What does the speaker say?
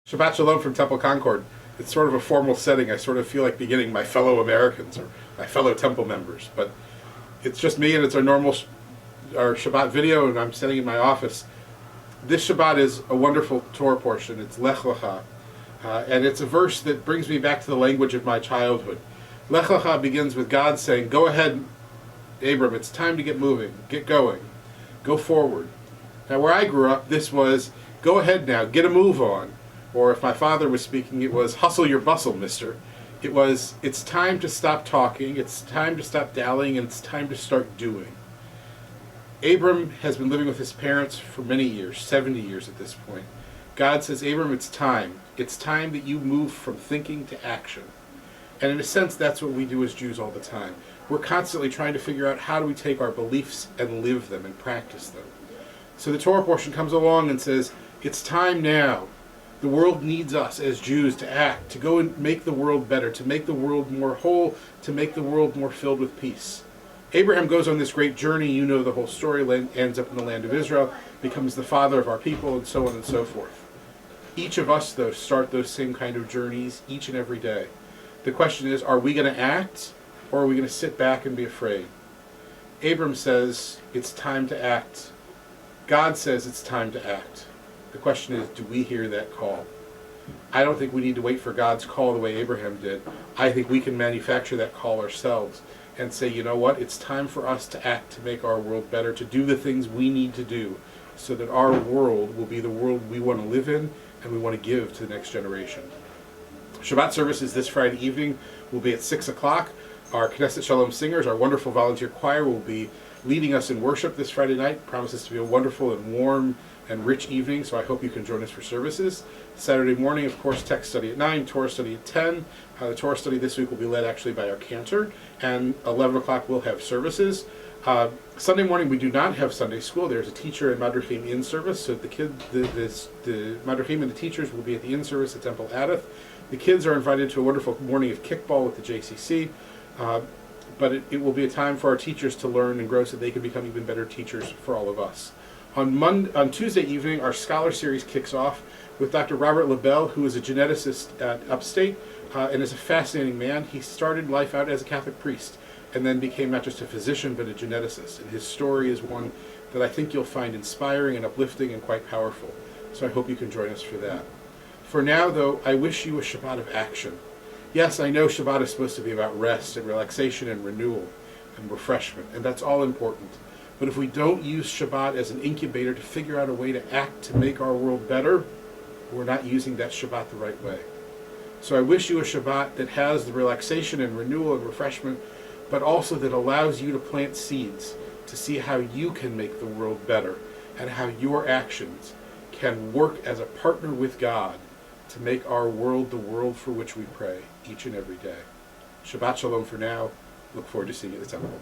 Shabbat Shalom from Temple Concord. It's sort of a formal setting. I sort of feel like beginning my fellow Americans or my fellow Temple members, but it's just me and it's our normal our Shabbat video, and I'm sitting in my office. This Shabbat is a wonderful Torah portion. It's Lech Lecha, and it's a verse that brings me back to the language of my childhood. Lech Lecha begins with God saying, "Go ahead, Abram, it's time to get moving, get going, go forward." Now where I grew up, this was, "Go ahead now, get a move on." Or if my father was speaking, it was, "Hustle your bustle, mister." It was, it's time to stop talking, it's time to stop dallying, and it's time to start doing. Abram has been living with his parents for many years, 70 years at this point. God says, "Abram, it's time. It's time that you move from thinking to action." And in a sense, that's what we do as Jews all the time. We're constantly trying to figure out how do we take our beliefs and live them and practice them. So the Torah portion comes along and says, it's time now. The world needs us as Jews to act, to go and make the world better, to make the world more whole, to make the world more filled with peace. Abraham goes on this great journey. You know the whole story. Ends up in the land of Israel, becomes the father of our people, and so on and so forth. Each of us, though, start those same kind of journeys each and every day. The question is, are we going to act, or are we going to sit back and be afraid? Abram says, it's time to act. God says it's time to act. The question is, do we hear that call? I don't think we need to wait for God's call the way Abraham did. I think we can manufacture that call ourselves and say, you know what, it's time for us to act to make our world better, to do the things we need to do so that our world will be the world we want to live in and we want to give to the next generation. Shabbat services this Friday evening will be at 6 o'clock. Our Knesset Shalom singers, our wonderful volunteer choir, will be leading us in worship this Friday night. Promises to be a wonderful and warm and rich evening, so I hope you can join us for services. Saturday morning, of course, text study at 9, Torah study at 10. The Torah study this week will be led actually by our cantor, and 11 o'clock we'll have services. Sunday morning we do not have Sunday school. There's a teacher and Madrachim in service, so the Madrachim and the teachers will be at the in service at Temple Adath. The kids are invited to a wonderful morning of kickball with the JCC, but it will be a time for our teachers to learn and grow so they can become even better teachers for all of us. On Tuesday evening, our Scholar Series kicks off with Dr. Robert LaBelle, who is a geneticist at Upstate and is a fascinating man. He started life out as a Catholic priest and then became not just a physician but a geneticist. And his story is one that I think you'll find inspiring and uplifting and quite powerful. So I hope you can join us for that. For now, though, I wish you a Shabbat of action. Yes, I know Shabbat is supposed to be about rest and relaxation and renewal and refreshment, and that's all important. But if we don't use Shabbat as an incubator to figure out a way to act to make our world better, we're not using that Shabbat the right way. So I wish you a Shabbat that has the relaxation and renewal and refreshment, but also that allows you to plant seeds to see how you can make the world better and how your actions can work as a partner with God to make our world the world for which we pray each and every day. Shabbat Shalom for now. Look forward to seeing you at the temple.